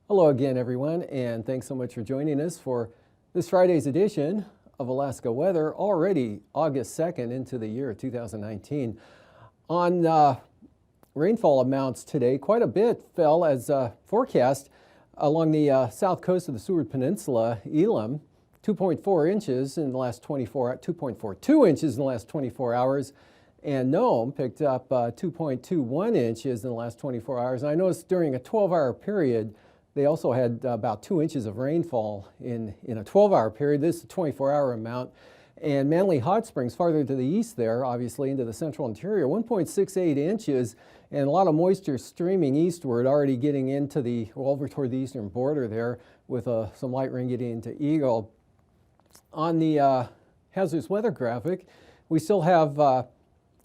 Hello again, everyone, and thanks so much for joining us for this Friday's edition of Alaska Weather, already August 2nd into the year 2019. On rainfall amounts today, quite a bit fell as forecast along the south coast of the Seward Peninsula, Elam, 2.4 inches in the last 2.42 inches in the last 24 hours. And Nome picked up 2.21 inches in the last 24 hours. And I noticed during a 12-hour period, they also had about 2 inches of rainfall in a 12-hour period. This is a 24-hour amount. And Manly Hot Springs, farther to the east there, obviously into the central interior, 1.68 inches, and a lot of moisture streaming eastward, already getting into over toward the eastern border there, with some light rain getting into Eagle. On the hazardous weather graphic, we still have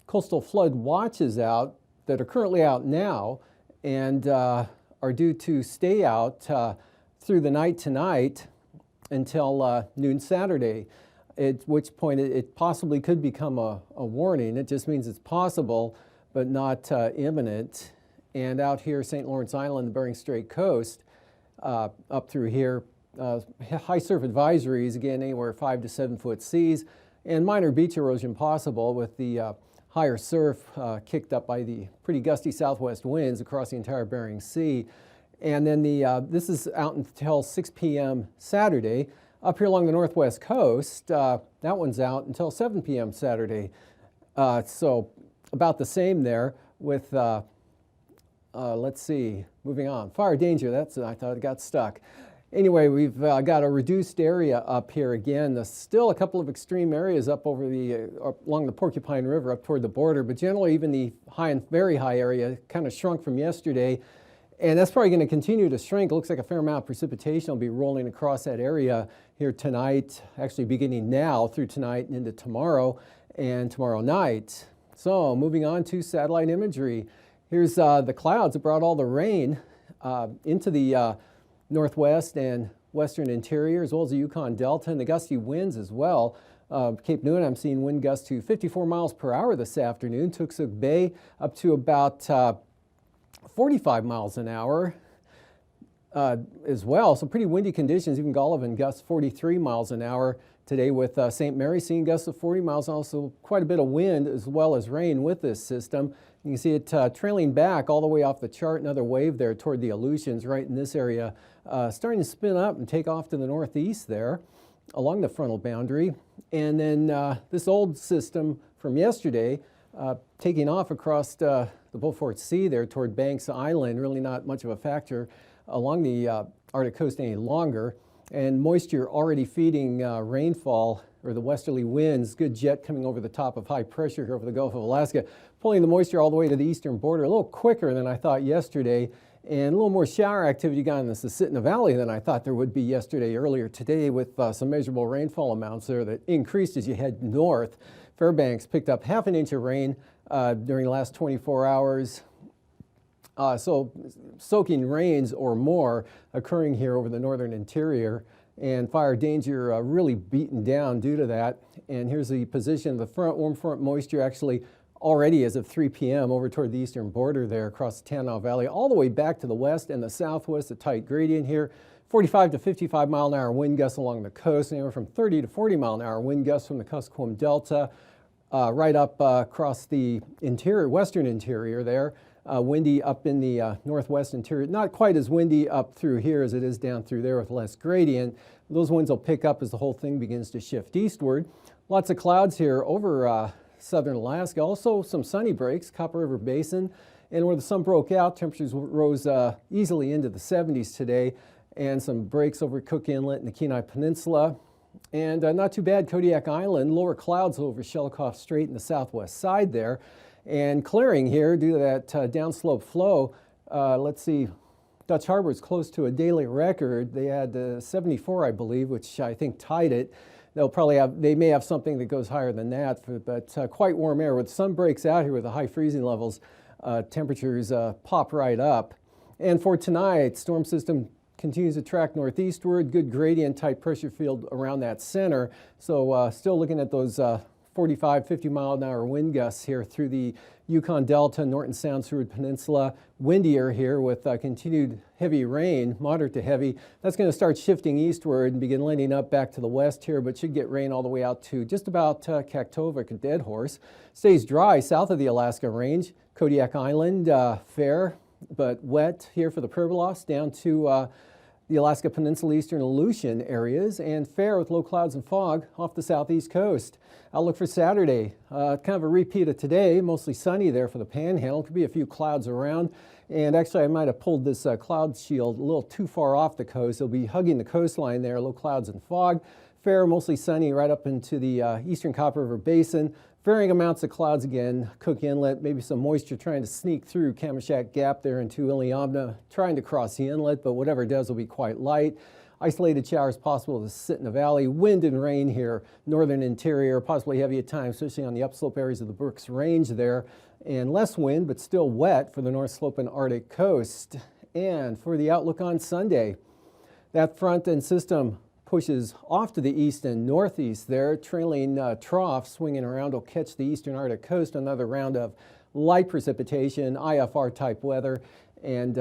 coastal flood watches out that are currently out now, and are due to stay out through the night tonight until noon Saturday, at which point it possibly could become a warning. It just means it's possible, but not imminent. And out here, St. Lawrence Island, the Bering Strait coast, up through here, high surf advisories, again, anywhere 5 to 7 foot seas, and minor beach erosion possible with the higher surf kicked up by the pretty gusty southwest winds across the entire Bering Sea. And then this is out until 6 p.m. Saturday. Up here along the northwest coast, that one's out until 7 p.m. Saturday. So about the same there with, let's see, moving on. Fire danger, I thought it got stuck. Anyway, we've got a reduced area up here again. There's still a couple of extreme areas up over along the Porcupine River up toward the border, but generally even the high and very high area kind of shrunk from yesterday, and that's probably going to continue to shrink. It looks like a fair amount of precipitation will be rolling across that area here tonight, actually beginning now through tonight and into tomorrow and tomorrow night. So moving on to satellite imagery. Here's the clouds that brought all the rain into the northwest and western interior, as well as the Yukon Delta, and the gusty winds as well. Cape Newton, I'm seeing wind gusts to 54 miles per hour this afternoon. Tuksuk Bay up to about 45 miles an hour as well. So pretty windy conditions. Even Golovin gusts 43 miles an hour today, with St. Mary seeing gusts of 40 miles. Also quite a bit of wind as well as rain with this system. You can see it trailing back all the way off the chart. Another wave there toward the Aleutians right in this area, starting to spin up and take off to the northeast there along the frontal boundary. And then this old system from yesterday taking off across the Beaufort Sea there toward Banks Island, really not much of a factor along the Arctic coast any longer. And moisture already feeding rainfall, or the westerly winds, good jet coming over the top of high pressure here over the Gulf of Alaska, pulling the moisture all the way to the eastern border a little quicker than I thought yesterday, and a little more shower activity down in the Susitna Valley than I thought there would be earlier today, with some measurable rainfall amounts there that increased as you head north. Fairbanks picked up half an inch of rain during the last 24 hours. So soaking rains or more occurring here over the northern interior, and fire danger really beaten down due to that. And here's the position of the front, warm front moisture actually already as of 3 p.m. over toward the eastern border there across the Tanana Valley, all the way back to the west and the southwest, a tight gradient here. 45 to 55 mile an hour wind gusts along the coast, anywhere from 30 to 40 mile an hour wind gusts from the Kuskokwim Delta, right up across the interior, western interior there. Windy up in the northwest interior, not quite as windy up through here as it is down through there with less gradient. Those winds will pick up as the whole thing begins to shift eastward. Lots of clouds here over southern Alaska. Also some sunny breaks, Copper River Basin, and where the sun broke out, temperatures rose easily into the 70s today, and some breaks over Cook Inlet and the Kenai Peninsula. And not too bad, Kodiak Island, lower clouds over Shelikof Strait in the southwest side there. And clearing here due to that downslope flow. Let's see, Dutch Harbor is close to a daily record. They had 74, I believe, which I think tied it. They may have something that goes higher than that, but quite warm air. When the sun breaks out here with the high freezing levels, temperatures pop right up. And for tonight, storm system continues to track northeastward, good gradient type pressure field around that center. So still looking at those 45, 50 mile an hour wind gusts here through the Yukon Delta, Norton Sound, Seward Peninsula. Windier here with continued heavy rain, moderate to heavy. That's going to start shifting eastward and begin landing up back to the west here, but should get rain all the way out to just about Kaktovik and Dead Horse. Stays dry south of the Alaska Range. Kodiak Island, fair but wet here for the Pribilofs down to the Alaska Peninsula, eastern Aleutian areas, and fair with low clouds and fog off the southeast coast. Outlook for Saturday, kind of a repeat of today, mostly sunny there for the Panhandle. Could be a few clouds around, and actually I might have pulled this cloud shield a little too far off the coast. It'll be hugging the coastline there, low clouds and fog. Fair, mostly sunny right up into the eastern Copper River Basin. Varying amounts of clouds again, Cook Inlet, maybe some moisture trying to sneak through Kamishak Gap there into Iliamna, trying to cross the inlet, but whatever it does will be quite light. Isolated showers possible to sit in the valley. Wind and rain here, northern interior, possibly heavy at times, especially on the upslope areas of the Brooks Range there. And less wind, but still wet for the North Slope and Arctic coast. And for the outlook on Sunday, that front and system pushes off to the east and northeast there. Trailing trough swinging around will catch the eastern Arctic coast. Another round of light precipitation, IFR type weather, and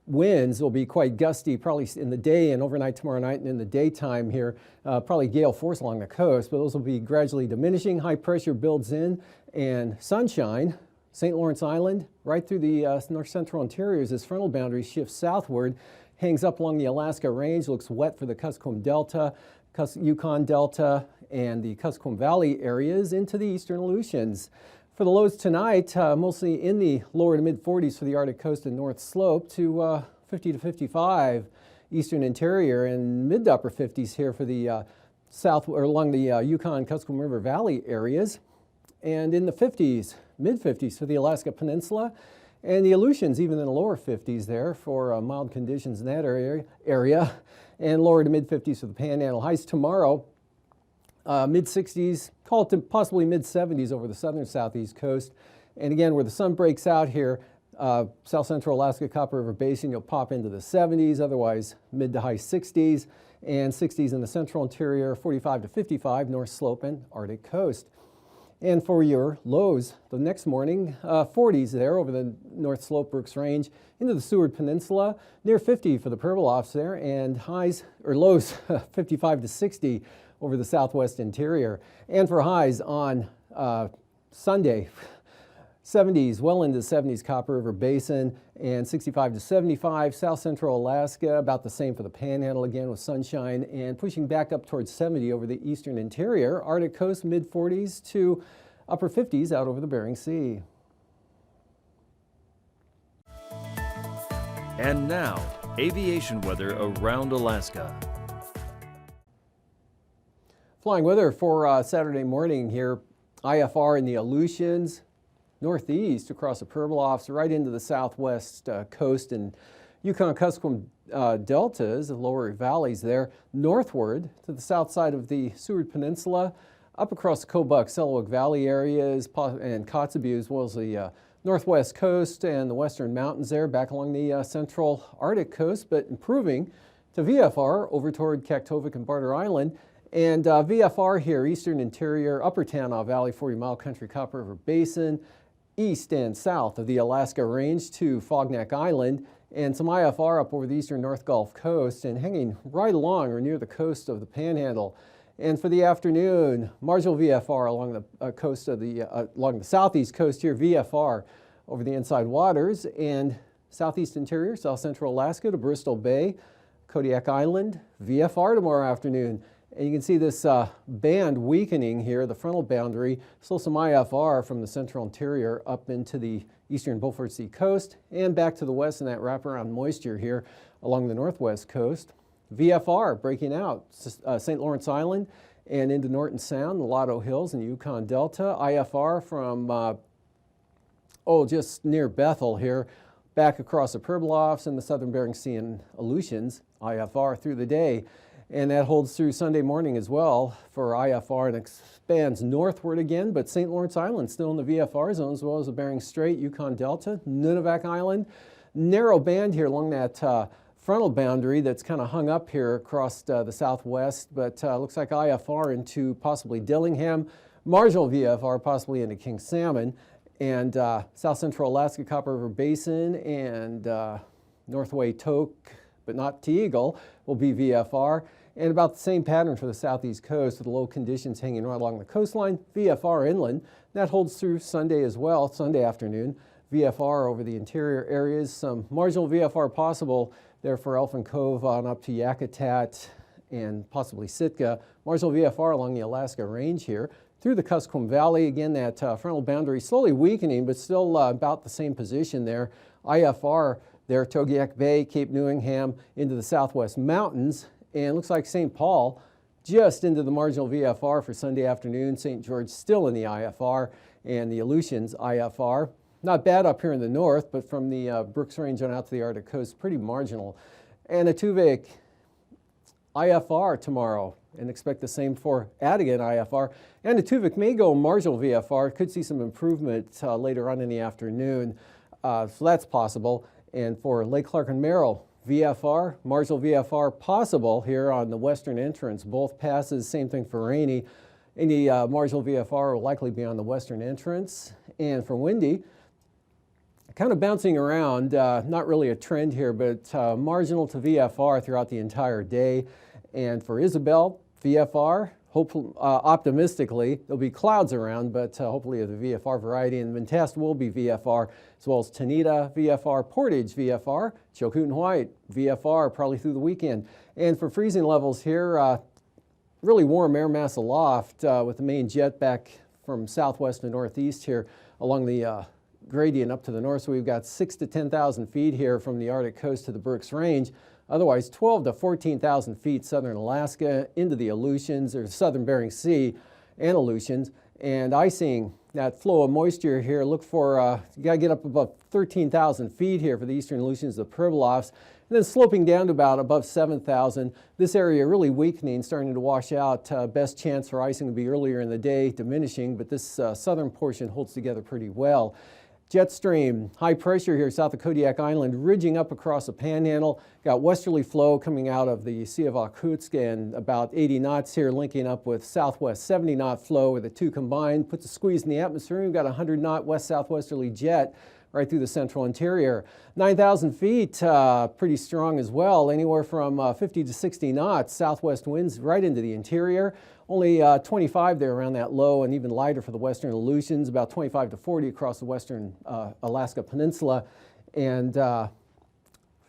winds will be quite gusty probably in the day and overnight tomorrow night and in the daytime here. Probably gale force along the coast, but those will be gradually diminishing. High pressure builds in and sunshine. St. Lawrence Island right through the north central interior as this frontal boundary shifts southward. Hangs up along the Alaska Range, looks wet for the Kuskokwim Delta, Yukon Delta, and the Kuskokwim Valley areas into the eastern Aleutians. For the lows tonight, mostly in the lower to mid 40s for the Arctic coast and North Slope to 50 to 55 eastern interior and mid to upper 50s here for the south or along the Yukon Kuskokwim River Valley areas, and in the 50s, mid 50s for the Alaska Peninsula. And the Aleutians even in the lower 50s there for mild conditions in that area, and lower to mid 50s for the Panhandle. Highs tomorrow, mid 60s, call it to possibly mid 70s over the southern southeast coast. And again, where the sun breaks out here, south central Alaska Copper River Basin, you'll pop into the 70s, otherwise mid to high 60s, and 60s in the central interior, 45 to 55 North Slope and Arctic coast. And for your lows, the next morning, 40s there over the North Slope Brooks Range into the Seward Peninsula, near 50 for the Pribilofs there, and highs or lows 55 to 60 over the southwest interior. And for highs on Sunday, 70s, well into the 70s Copper River Basin, and 65 to 75 south central Alaska, about the same for the Panhandle again with sunshine, and pushing back up towards 70 over the eastern interior. Arctic coast mid 40s to upper 50s out over the Bering Sea. And now, aviation weather around Alaska. Flying weather for Saturday morning here, IFR in the Aleutians, northeast across the Pribilofs, right into the southwest coast and Yukon Kuskokwim deltas, the lower valleys there, northward to the south side of the Seward Peninsula, up across the Kobuk, Selawik Valley areas and Kotzebue, as well as the northwest coast and the western mountains there, back along the central Arctic coast, but improving to VFR over toward Kaktovik and Barter Island. And VFR here, eastern interior, upper Tanana Valley, 40-mile country Copper River Basin, east and south of the Alaska Range to Fognak Island, and some IFR up over the eastern North Gulf Coast and hanging right along or near the coast of the Panhandle. And for the afternoon, marginal VFR along the coast of along the southeast coast here, VFR over the inside waters, and southeast interior, south central Alaska to Bristol Bay, Kodiak Island, VFR tomorrow afternoon. And you can see this band weakening here, the frontal boundary, still some IFR from the central interior up into the eastern Beaufort Sea coast and back to the west in that wraparound moisture here along the northwest coast. VFR breaking out, St. Lawrence Island and into Norton Sound, the Lotto Hills and Yukon Delta. IFR from, just near Bethel here, back across the Pribilofs and the southern Bering Sea and Aleutians, IFR, through the day. And that holds through Sunday morning as well for IFR and expands northward again, but St. Lawrence Island still in the VFR zone, as well as the Bering Strait, Yukon Delta, Nunivak Island. Narrow band here along that frontal boundary that's kind of hung up here across the southwest, but looks like IFR into possibly Dillingham, marginal VFR possibly into King Salmon, and south central Alaska Copper River Basin and Northway Tok, but not Teagle, will be VFR. And about the same pattern for the southeast coast with low conditions hanging right along the coastline, VFR inland. That holds through Sunday as well, Sunday afternoon. VFR over the interior areas, some marginal VFR possible there for Elfin Cove on up to Yakutat and possibly Sitka. Marginal VFR along the Alaska Range here. Through the Kuskokwim Valley, again, that frontal boundary slowly weakening, but still about the same position there. IFR there, Togiak Bay, Cape Newingham, into the southwest mountains. And looks like St. Paul just into the marginal VFR for Sunday afternoon. St. George still in the IFR, and the Aleutians IFR. Not bad up here in the north, but from the Brooks Range on out to the Arctic coast, pretty marginal. And Atuvik IFR tomorrow, and expect the same for Adigan IFR. And Atuvik may go marginal VFR, could see some improvement later on in the afternoon, so that's possible. And for Lake Clark and Merrill, VFR, marginal VFR possible here on the western entrance. Both passes, same thing for Rainy. Any marginal VFR will likely be on the western entrance. And for Windy, kind of bouncing around, not really a trend here, but marginal to VFR throughout the entire day. And for Isabel, VFR, hopefully, optimistically, there'll be clouds around, but hopefully of the VFR variety. And Ventest will be VFR, as well as Tanita, VFR, Portage, VFR, Chilcoot White, VFR, probably through the weekend. And for freezing levels here, really warm air mass aloft with the main jet back from southwest to northeast here along the gradient up to the north. So we've got 6,000 to 10,000 feet here from the Arctic coast to the Brooks Range. Otherwise, 12,000 to 14,000 feet southern Alaska into the Aleutians, or southern Bering Sea and Aleutians. And icing, that flow of moisture here, look for, you got to get up above 13,000 feet here for the eastern Aleutians, the Pribilofs, and then sloping down to about above 7,000. This area really weakening, starting to wash out. Best chance for icing to be earlier in the day, diminishing, but this southern portion holds together pretty well. Jet stream, high pressure here south of Kodiak Island, ridging up across the panhandle. Got westerly flow coming out of the Sea of Okhotsk and about 80 knots here, linking up with southwest 70 knot flow, where the two combined puts a squeeze in the atmosphere. We've got a 100 knot west southwesterly jet right through the central interior. 9,000 feet, pretty strong as well, anywhere from 50 to 60 knots. Southwest winds right into the interior. Only 25 there around that low, and even lighter for the western Aleutians, about 25 to 40 across the western Alaska Peninsula. And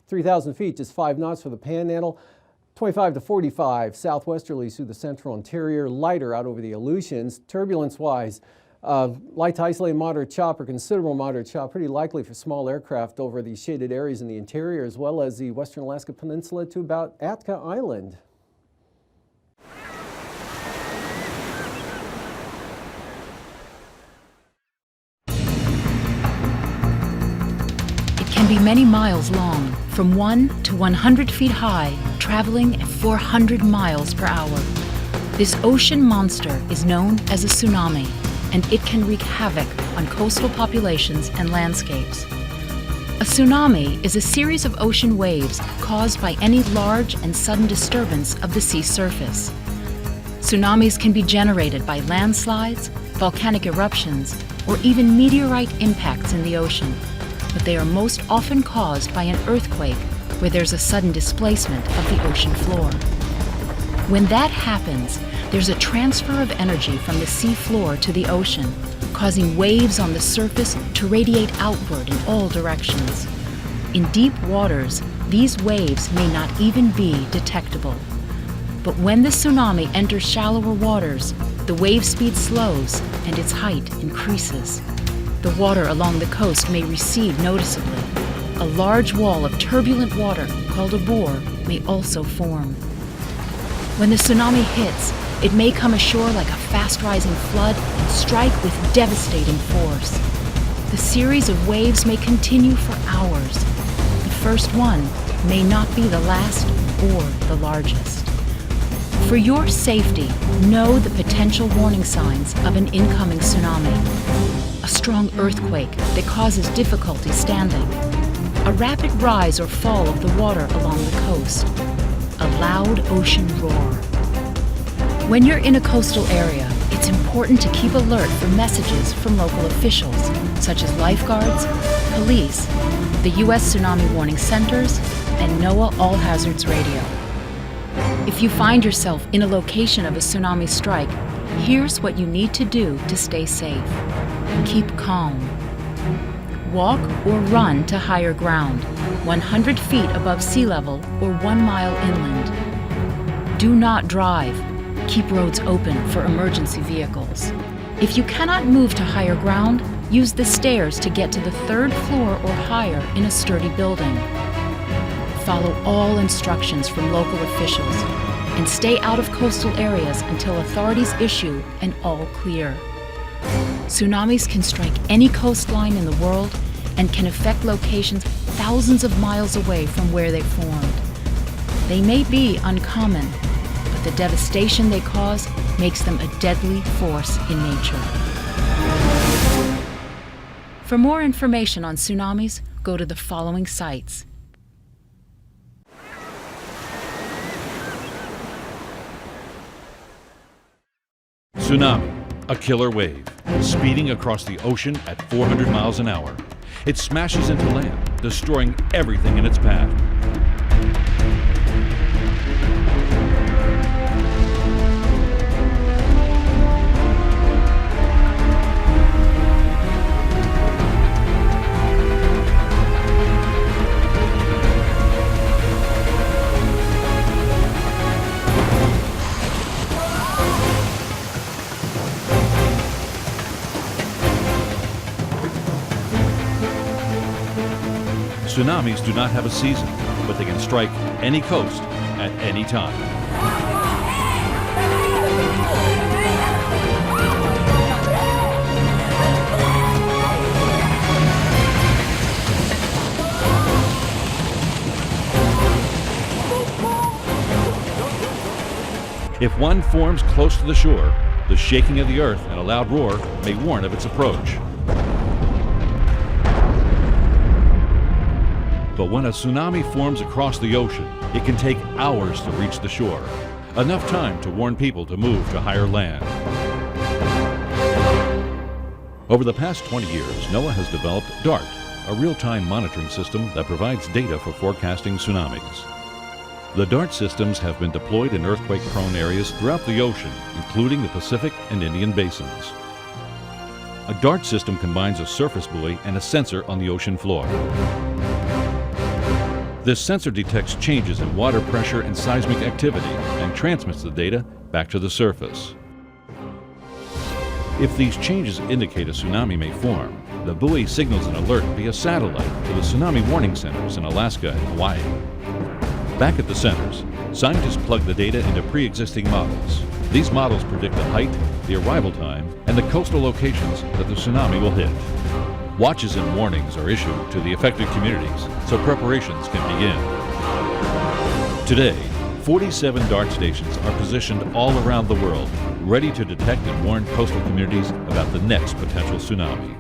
3,000 feet, just 5 knots for the panhandle. 25 to 45 southwesterlies through the central interior, lighter out over the Aleutians. Turbulence-wise, light to isolated moderate chop or considerable moderate chop, pretty likely for small aircraft over the shaded areas in the interior, as well as the western Alaska Peninsula to about Atka Island. Can be many miles long, from 1 to 100 feet high, traveling at 400 miles per hour. This ocean monster is known as a tsunami, and it can wreak havoc on coastal populations and landscapes. A tsunami is a series of ocean waves caused by any large and sudden disturbance of the sea surface. Tsunamis can be generated by landslides, volcanic eruptions, or even meteorite impacts in the ocean, but they are most often caused by an earthquake where there's a sudden displacement of the ocean floor. When that happens, there's a transfer of energy from the sea floor to the ocean, causing waves on the surface to radiate outward in all directions. In deep waters, these waves may not even be detectable. But when the tsunami enters shallower waters, the wave speed slows and its height increases. The water along the coast may recede noticeably. A large wall of turbulent water, called a bore, may also form. When the tsunami hits, it may come ashore like a fast-rising flood and strike with devastating force. The series of waves may continue for hours. The first one may not be the last or the largest. For your safety, know the potential warning signs of an incoming tsunami. A strong earthquake that causes difficulty standing. A rapid rise or fall of the water along the coast. A loud ocean roar. When you're in a coastal area, it's important to keep alert for messages from local officials, such as lifeguards, police, the U.S. Tsunami Warning Centers, and NOAA All Hazards Radio. If you find yourself in a location of a tsunami strike, here's what you need to do to stay safe. Keep calm. Walk or run to higher ground, 100 feet above sea level or 1 mile inland. Do not drive. Keep roads open for emergency vehicles. If you cannot move to higher ground, use the stairs to get to the 3rd floor or higher in a sturdy building. Follow all instructions from local officials and stay out of coastal areas until authorities issue an all clear. Tsunamis can strike any coastline in the world and can affect locations thousands of miles away from where they formed. They may be uncommon, but the devastation they cause makes them a deadly force in nature. For more information on tsunamis, go to the following sites. Tsunami, a killer wave, speeding across the ocean at 400 miles an hour. It smashes into land, destroying everything in its path. Tsunamis do not have a season, but they can strike any coast at any time. If one forms close to the shore, the shaking of the earth and a loud roar may warn of its approach. But when a tsunami forms across the ocean, it can take hours to reach the shore, enough time to warn people to move to higher land. Over the past 20 years, NOAA has developed DART, a real-time monitoring system that provides data for forecasting tsunamis. The DART systems have been deployed in earthquake-prone areas throughout the ocean, including the Pacific and Indian basins. A DART system combines a surface buoy and a sensor on the ocean floor. This sensor detects changes in water pressure and seismic activity and transmits the data back to the surface. If these changes indicate a tsunami may form, the buoy signals an alert via satellite to the tsunami warning centers in Alaska and Hawaii. Back at the centers, scientists plug the data into pre-existing models. These models predict the height, the arrival time, and the coastal locations that the tsunami will hit. Watches and warnings are issued to the affected communities so preparations can begin. Today, 47 DART stations are positioned all around the world, ready to detect and warn coastal communities about the next potential tsunami.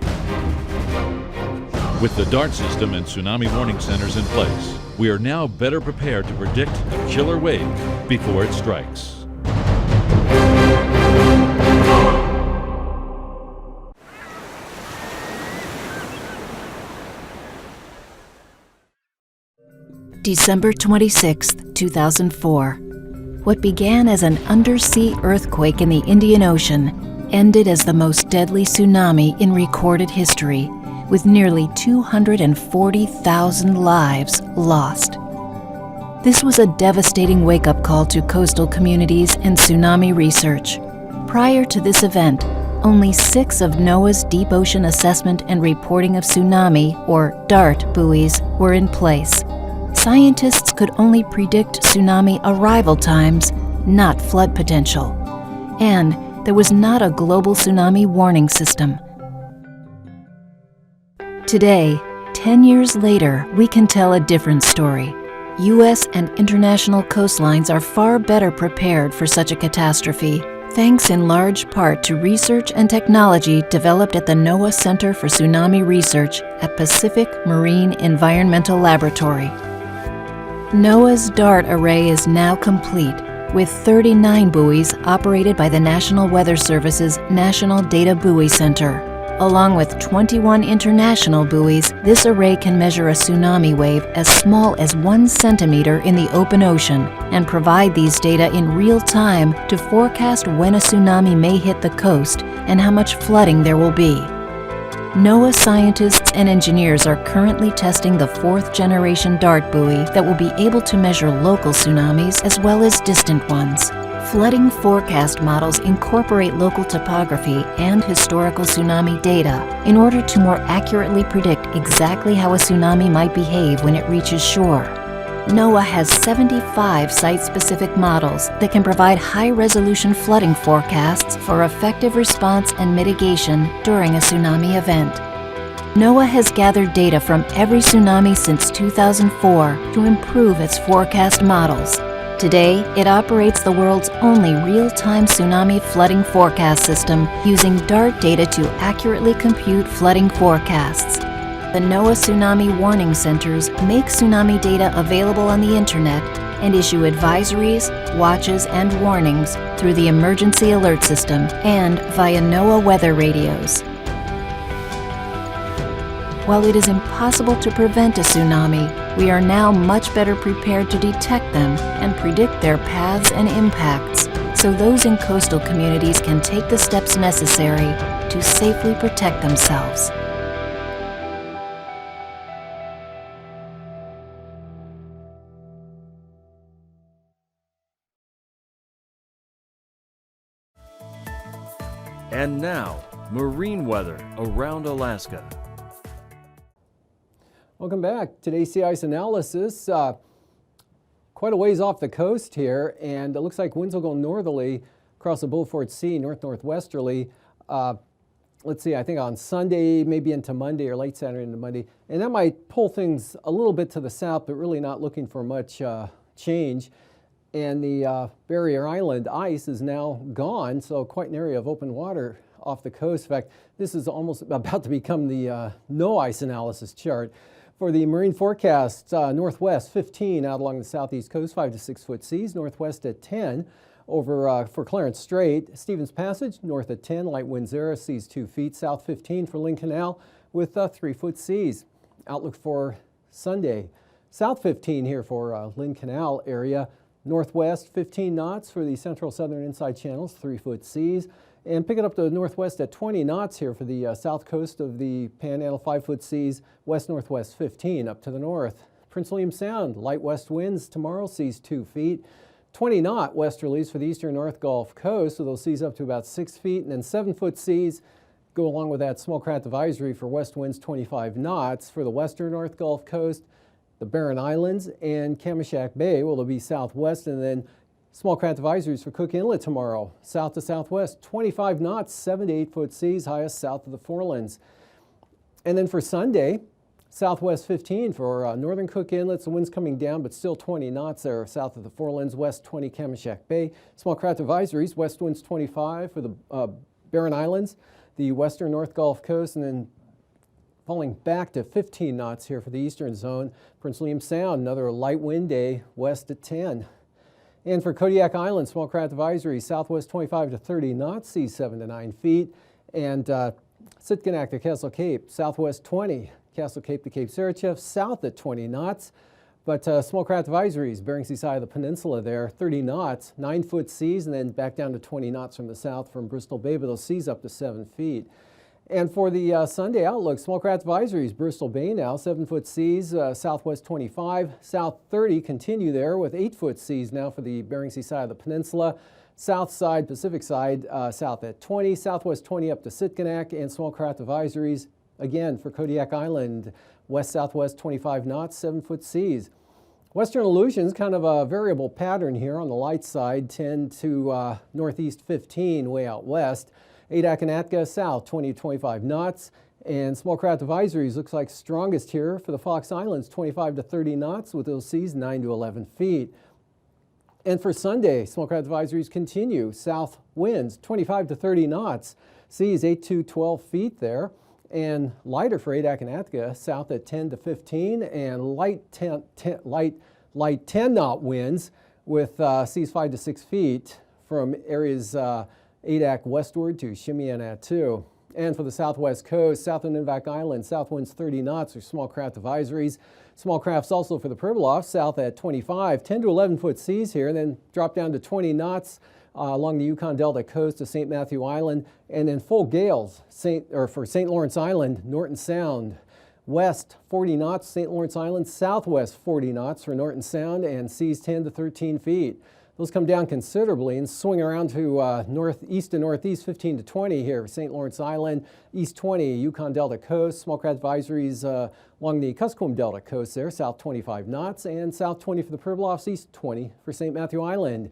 With the DART system and tsunami warning centers in place, we are now better prepared to predict a killer wave before it strikes. December 26, 2004. What began as an undersea earthquake in the Indian Ocean ended as the most deadly tsunami in recorded history, with nearly 240,000 lives lost. This was a devastating wake-up call to coastal communities and tsunami research. Prior to this event, only 6 of NOAA's Deep Ocean Assessment and Reporting of Tsunami, or DART, buoys were in place. Scientists could only predict tsunami arrival times, not flood potential. And there was not a global tsunami warning system. Today, 10 years later, we can tell a different story. U.S. and international coastlines are far better prepared for such a catastrophe, thanks in large part to research and technology developed at the NOAA Center for Tsunami Research at Pacific Marine Environmental Laboratory. NOAA's DART array is now complete, with 39 buoys operated by the National Weather Service's National Data Buoy Center. Along with 21 international buoys, this array can measure a tsunami wave as small as 1 centimeter in the open ocean and provide these data in real time to forecast when a tsunami may hit the coast and how much flooding there will be. NOAA scientists and engineers are currently testing the 4th-generation DART buoy that will be able to measure local tsunamis as well as distant ones. Flooding forecast models incorporate local topography and historical tsunami data in order to more accurately predict exactly how a tsunami might behave when it reaches shore. NOAA has 75 site-specific models that can provide high-resolution flooding forecasts for effective response and mitigation during a tsunami event. NOAA has gathered data from every tsunami since 2004 to improve its forecast models. Today, it operates the world's only real-time tsunami flooding forecast system using DART data to accurately compute flooding forecasts. The NOAA Tsunami Warning Centers make tsunami data available on the internet and issue advisories, watches, and warnings through the Emergency Alert System and via NOAA weather radios. While it is impossible to prevent a tsunami, we are now much better prepared to detect them and predict their paths and impacts, so those in coastal communities can take the steps necessary to safely protect themselves. And now, marine weather around Alaska. Welcome back. Today's sea ice analysis, quite a ways off the coast here, and it looks like winds will go northerly across the Beaufort Sea, north-northwesterly. Let's see, I think on Sunday, maybe into Monday or late Saturday into Monday, and that might pull things a little bit to the south, but really not looking for much change. And the barrier island ice is now gone, so quite an area of open water off the coast. In fact, this is almost about to become the no ice analysis chart. For the marine forecast, northwest 15 out along the southeast coast, 5 to 6 foot seas, northwest at 10. Over for Clarence Strait, Stevens Passage, north at 10, light winds there, seas 2 feet, south 15 for Lynn Canal with 3 foot seas. Outlook for Sunday, south 15 here for Lynn Canal area, northwest 15 knots for the central southern inside channels, 3 foot seas. And pick it up to the northwest at 20 knots here for the south coast of the Panhandle, 5 foot seas, west-northwest 15 up to the north. Prince William Sound, light west winds tomorrow, seas 2 feet. 20 knot westerlies for the eastern North Gulf Coast, so those seas up to about 6 feet. And then 7 foot seas go along with that small craft advisory for west winds 25 knots for the western North Gulf Coast, the Barren Islands, and Kamishak Bay. Well, it'll be southwest, and then small craft advisories for Cook Inlet tomorrow, south to southwest, 25 knots, 7 to 8 foot seas, highest south of the Forelands. And then for Sunday, southwest 15 for northern Cook Inlet, the winds coming down, but still 20 knots there south of the Forelands, west 20 Kamishak Bay. Small craft advisories, west winds 25 for the Barren Islands, the western North Gulf Coast, and then falling back to 15 knots here for the eastern zone. Prince William Sound, another light wind day, west at 10. And for Kodiak Island, small craft advisory, southwest 25 to 30 knots, seas 7 to 9 feet. And Sitkinak to Castle Cape, southwest 20. Castle Cape to Cape Sarachev, south at 20 knots. But small craft advisories, Bering Sea side of the peninsula there, 30 knots, 9 foot seas, and then back down to 20 knots from the south from Bristol Bay, but those seas up to 7 feet. And for the Sunday outlook, small craft advisories, Bristol Bay now, 7 foot seas, southwest 25, south 30, continue there with 8 foot seas now for the Bering Sea side of the peninsula. South side, Pacific side, south at 20, southwest 20 up to Sitkinak, and small craft advisories, again for Kodiak Island, west-southwest 25 knots, 7 foot seas. Western Aleutians, kind of a variable pattern here on the light side, 10 to northeast 15 way out west. Adak and Atka south 20 to 25 knots, And small craft advisories looks like strongest here for the Fox Islands, 25 to 30 knots with those seas 9 to 11 feet. And for Sunday, small craft advisories continue. South winds 25 to 30 knots, seas 8 to 12 feet there. And lighter for AKwx, south at 10 to 15, and light 10 knot winds with seas 5 to 6 feet from areas AKwx westward to Shimian-Attu. And for the southwest coast, South and Nunivak Island, south winds 30 knots or small craft advisories. Small crafts also for the Pribilof, south at 25, 10 to 11 foot seas here, and then drop down to 20 knots along the Yukon Delta coast to St. Matthew Island, and then full gales for St. Lawrence Island, Norton Sound. West 40 knots, St. Lawrence Island, southwest 40 knots for Norton Sound, and seas 10 to 13 feet. Those come down considerably and swing around to northeast to northeast 15 to 20 here, St. Lawrence Island, east 20, Yukon Delta coast, small craft advisories along the Kuskokwim Delta coast there, south 25 knots, and south 20 for the Pribilofs, east 20 for St. Matthew Island.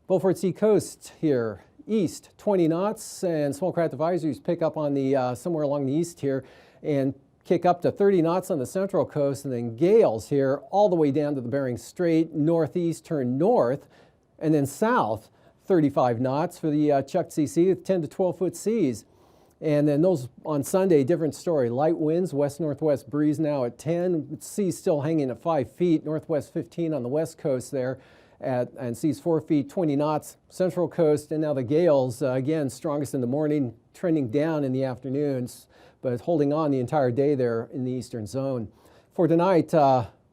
Beaufort Sea coast here, east 20 knots, and small craft advisories pick up on the somewhere along the east here and kick up to 30 knots on the central coast, and then gales here all the way down to the Bering Strait, northeast turn north, and then south 35 knots for the Chukchi Sea with 10 to 12 foot seas. And then those on Sunday, different story. Light winds, west-northwest breeze now at 10, seas still hanging at 5 feet, northwest 15 on the west coast there, and seas 4 feet, 20 knots, central coast, and now the gales, again, strongest in the morning, trending down in the afternoons, but holding on the entire day there in the eastern zone. For tonight,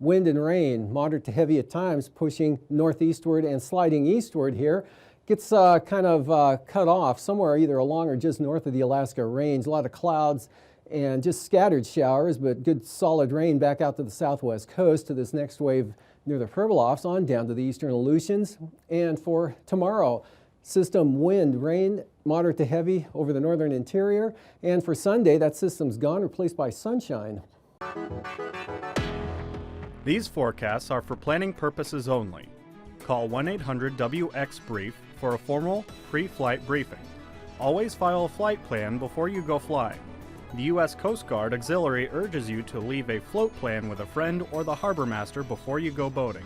wind and rain, moderate to heavy at times, pushing northeastward and sliding eastward here. Gets kind of cut off somewhere either along or just north of the Alaska Range. A lot of clouds and just scattered showers, but good solid rain back out to the southwest coast to this next wave near the Pribilofs on down to the eastern Aleutians. And for tomorrow, system wind, rain, moderate to heavy over the northern interior. And for Sunday, that system's gone, replaced by sunshine. These forecasts are for planning purposes only. Call 1-800-WX-BRIEF for a formal pre-flight briefing. Always file a flight plan before you go flying. The U.S. Coast Guard Auxiliary urges you to leave a float plan with a friend or the harbor master before you go boating.